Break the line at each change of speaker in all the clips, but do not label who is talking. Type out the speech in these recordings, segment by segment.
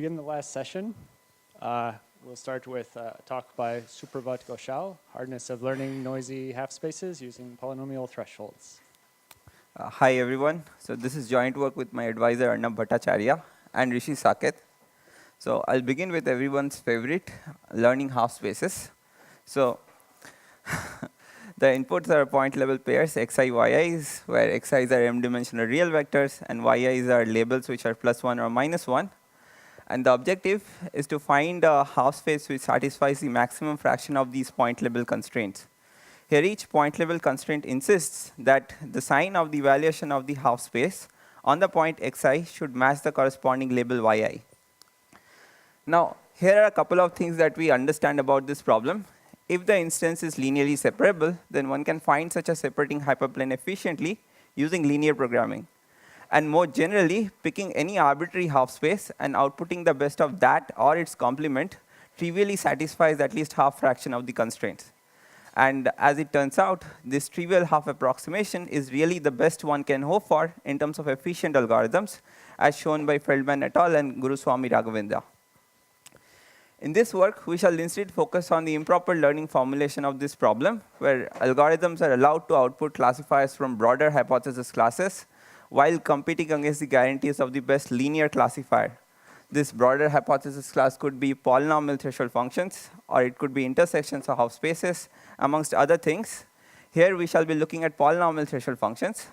Begin the last session. We'll start with a talk by Suprovat Ghoshal, Hardness of Learning Noisy Half-Spaces Using Polynomial Thresholds.
Hi everyone. So this is joint work with my advisor Arnab Bhattacharyya and Rishi Saket. So I'll begin with everyone's favorite, learning half spaces. So the inputs are point level pairs xi, yi's, where xi's are m-dimensional real vectors and yi's are labels which are +1 or -1. And the objective is to find a half space which satisfies the maximum fraction of these point level constraints. Here each point level constraint insists that the sign of the evaluation of the half space on the point xi should match the corresponding label yi. Now, here are a couple of things that we understand about this problem. If the instance is linearly separable, then one can find such a separating hyperplane efficiently using linear programming. And more generally, picking any arbitrary half space and outputting the best of that or its complement trivially satisfies at least half fraction of the constraints. And as it turns out, this trivial half approximation is really the best one can hope for in terms of efficient algorithms, as shown by Feldman et al. And Guruswamy Raghavendra. In this work, we shall instead focus on the improper learning formulation of this problem, where algorithms are allowed to output classifiers from broader hypothesis classes while competing against the guarantees of the best linear classifier. This broader hypothesis class could be polynomial threshold functions, or it could be intersections of half spaces, amongst other things. Here we shall be looking at polynomial threshold functions.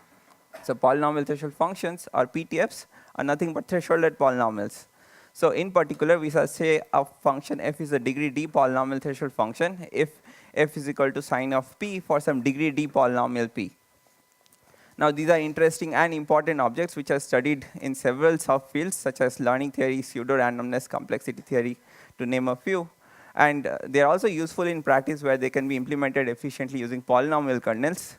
So polynomial threshold functions, or PTFs, are nothing but thresholded polynomials. So in particular, we shall say a function f is a degree d polynomial threshold function if f is equal to sine of p for some degree d polynomial p. Now, these are interesting and important objects which are studied in several subfields, such as learning theory, pseudo-randomness, complexity theory, to name a few. And they are also useful in practice where they can be implemented efficiently using polynomial kernels.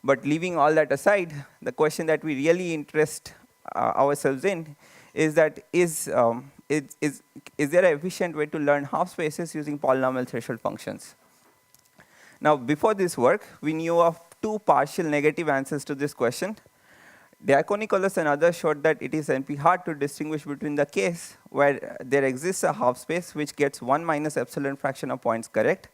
But leaving all that aside, the question that we really interest ourselves in is that is there an efficient way to learn half spaces using polynomial threshold functions? Now, before this work, we knew of two partial negative answers to this question. Diakonikolas and others showed that it is NP hard to distinguish between the case where there exists a half space which gets 1 minus epsilon fraction of points correct,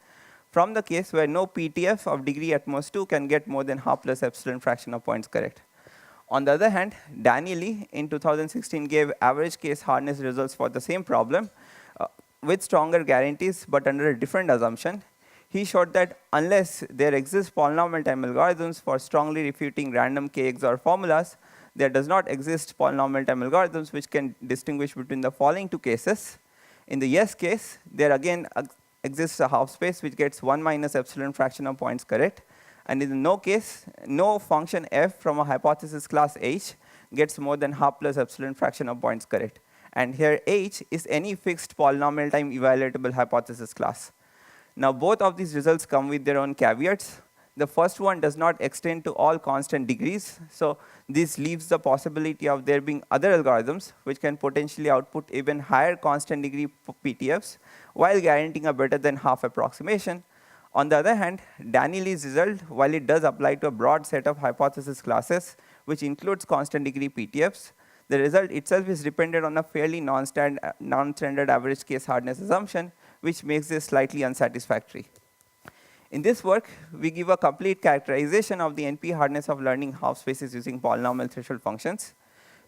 from the case where no PTF of degree at most 2 can get more than half plus epsilon fraction of points correct. On the other hand, Danieli in 2016 gave average case hardness results for the same problem with stronger guarantees but under a different assumption. He showed that unless there exist polynomial time algorithms for strongly refuting random k XOR formulas, there does not exist polynomial time algorithms which can distinguish between the following two cases. In the yes case, there again exists a half space which gets 1 minus epsilon fraction of points correct. And in the no case, no function f from a hypothesis class h gets more than half plus epsilon fraction of points correct. And here h is any fixed polynomial time evaluatable hypothesis class. Now, both of these results come with their own caveats. The first one does not extend to all constant degrees. So this leaves the possibility of there being other algorithms which can potentially output even higher constant degree PTFs while guaranteeing a better than half approximation. On the other hand, Danieli's result, while it does apply to a broad set of hypothesis classes, which includes constant degree PTFs, the result itself is dependent on a fairly non-standard average case hardness assumption, which makes this slightly unsatisfactory. In this work, we give a complete characterization of the NP hardness of learning half spaces using polynomial threshold functions.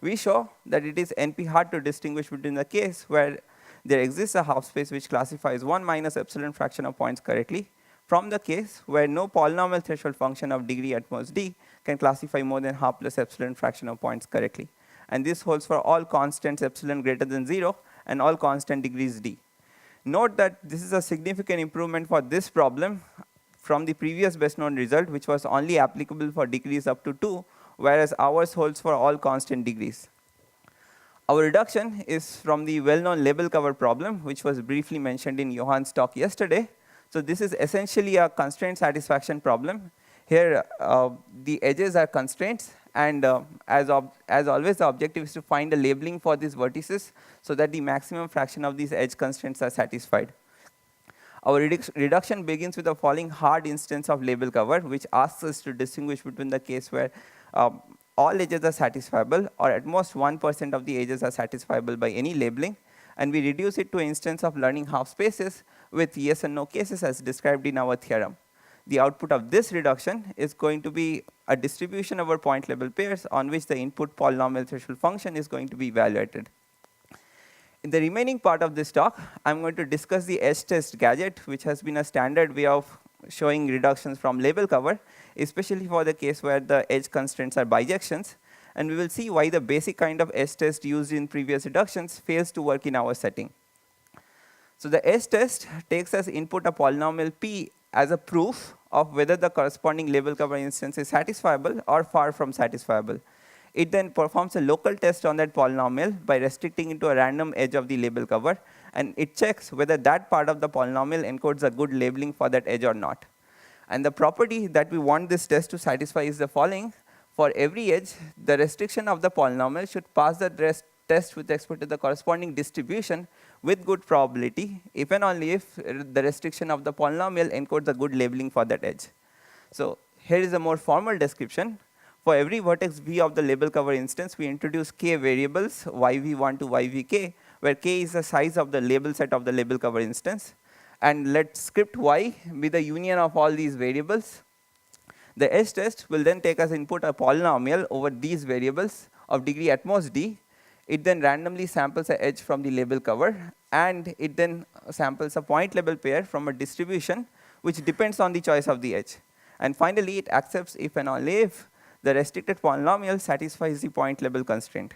We show that it is NP hard to distinguish between the case where there exists a half space which classifies 1 minus epsilon fraction of points correctly, from the case where no polynomial threshold function of degree at most d can classify more than half plus epsilon fraction of points correctly. And this holds for all constants epsilon greater than 0 and all constant degrees d. Note that this is a significant improvement for this problem from the previous best known result, which was only applicable for degrees up to 2, whereas ours holds for all constant degrees. Our reduction is from the well-known label cover problem, which was briefly mentioned in Johan's talk yesterday. So this is essentially a constraint satisfaction problem. Here, the edges are constraints, and as always, the objective is to find a labeling for these vertices so that the maximum fraction of these edge constraints are satisfied. Our reduction begins with the following hard instance of label cover, which asks us to distinguish between the case where all edges are satisfiable, or at most 1% of the edges are satisfiable by any labeling, and we reduce it to an instance of learning half spaces with yes and no cases as described in our theorem. The output of this reduction is going to be a distribution over point level pairs on which the input polynomial threshold function is going to be evaluated. In the remaining part of this talk, I'm going to discuss the edge test gadget, which has been a standard way of showing reductions from label cover, especially for the case where the edge constraints are bijections. And we will see why the basic kind of edge test used in previous reductions fails to work in our setting. So the edge test takes as input a polynomial p as a proof of whether the corresponding label cover instance is satisfiable or far from satisfiable. It then performs a local test on that polynomial by restricting it to a random edge of the label cover, and it checks whether that part of the polynomial encodes a good labeling for that edge or not. And the property that we want this test to satisfy is the following. For every edge, the restriction of the polynomial should pass the test with respect to the corresponding distribution with good probability, if and only if the restriction of the polynomial encodes a good labeling for that edge. So here is a more formal description. For every vertex v of the label cover instance, we introduce k variables, yv1 to yvk, where k is the size of the label set of the label cover instance. And let script y be the union of all these variables. The edge test will then take as input a polynomial over these variables of degree at most d. It then randomly samples an edge from the label cover, and it then samples a point level pair from a distribution which depends on the choice of the edge. And finally, it accepts if and only if the restricted polynomial satisfies the point level constraint.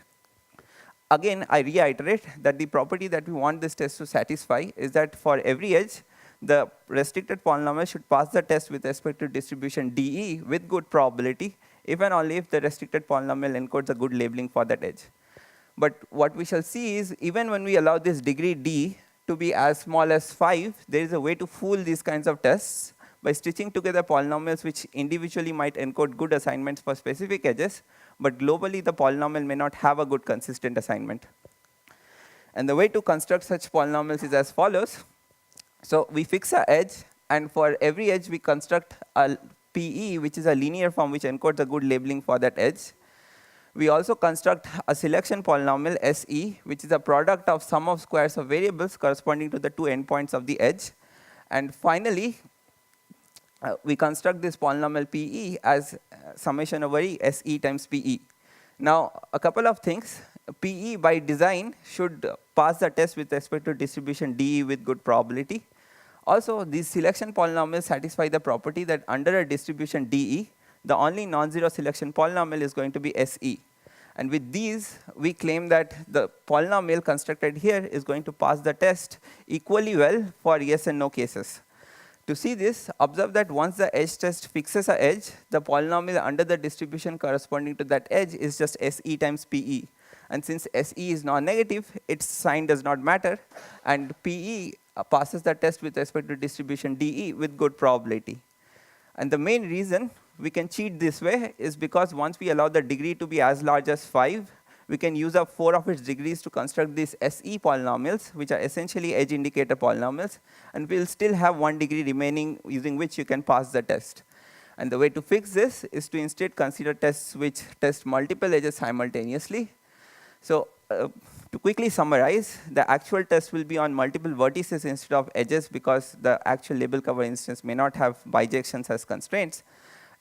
Again, I reiterate that the property that we want this test to satisfy is that for every edge, the restricted polynomial should pass the test with respect to distribution dE with good probability, if and only if the restricted polynomial encodes a good labeling for that edge. But what we shall see is, even when we allow this degree d to be as small as 5, there is a way to fool these kinds of tests by stitching together polynomials which individually might encode good assignments for specific edges, but globally the polynomial may not have a good consistent assignment. And the way to construct such polynomials is as follows. So we fix an edge, and for every edge we construct a PE, which is a linear form which encodes a good labeling for that edge. We also construct a selection polynomial SE, which is a product of sum of squares of variables corresponding to the two endpoints of the edge. And finally, we construct this polynomial PE as summation over E, SE times PE. Now, a couple of things. PE by design should pass the test with respect to distribution DE with good probability. Also, these selection polynomials satisfy the property that under a distribution DE, the only non-zero selection polynomial is going to be SE. And with these, we claim that the polynomial constructed here is going to pass the test equally well for yes and no cases. To see this, observe that once the edge test fixes an edge, the polynomial under the distribution corresponding to that edge is just SE times PE. And since SE is non-negative, its sign does not matter, and PE passes the test with respect to distribution DE with good probability. And the main reason we can cheat this way is because once we allow the degree to be as large as 5, we can use up 4 of its degrees to construct these SE polynomials, which are essentially edge indicator polynomials, and we'll still have 1 degree remaining using which you can pass the test. And the way to fix this is to instead consider tests which test multiple edges simultaneously. So to quickly summarize, the actual test will be on multiple vertices instead of edges because the actual label cover instance may not have bijections as constraints.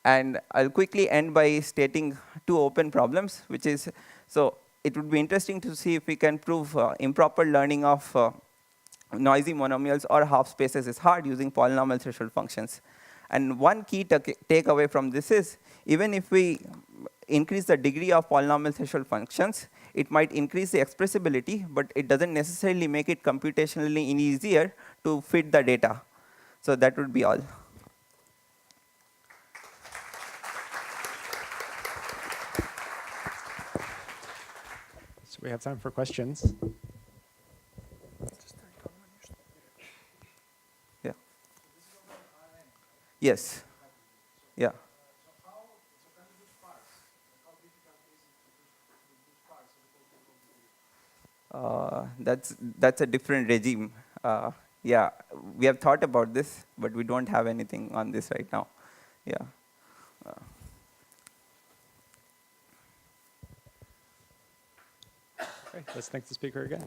And I'll quickly end by stating 2 open problems, which is, so it would be interesting to see if we can prove improper learning of noisy monomials or half spaces is hard using polynomial threshold functions. And one key takeaway from this is, even if we increase the degree of polynomial threshold functions, it might increase the expressibility, but it doesn't necessarily make it computationally easier to fit the data. So that would be all.
So we have time for questions.
Yeah. Yes. Yeah. That's a different regime. Yeah, we have thought about this, but we don't have anything on this right now. Yeah.
Okay, let's thank the speaker again.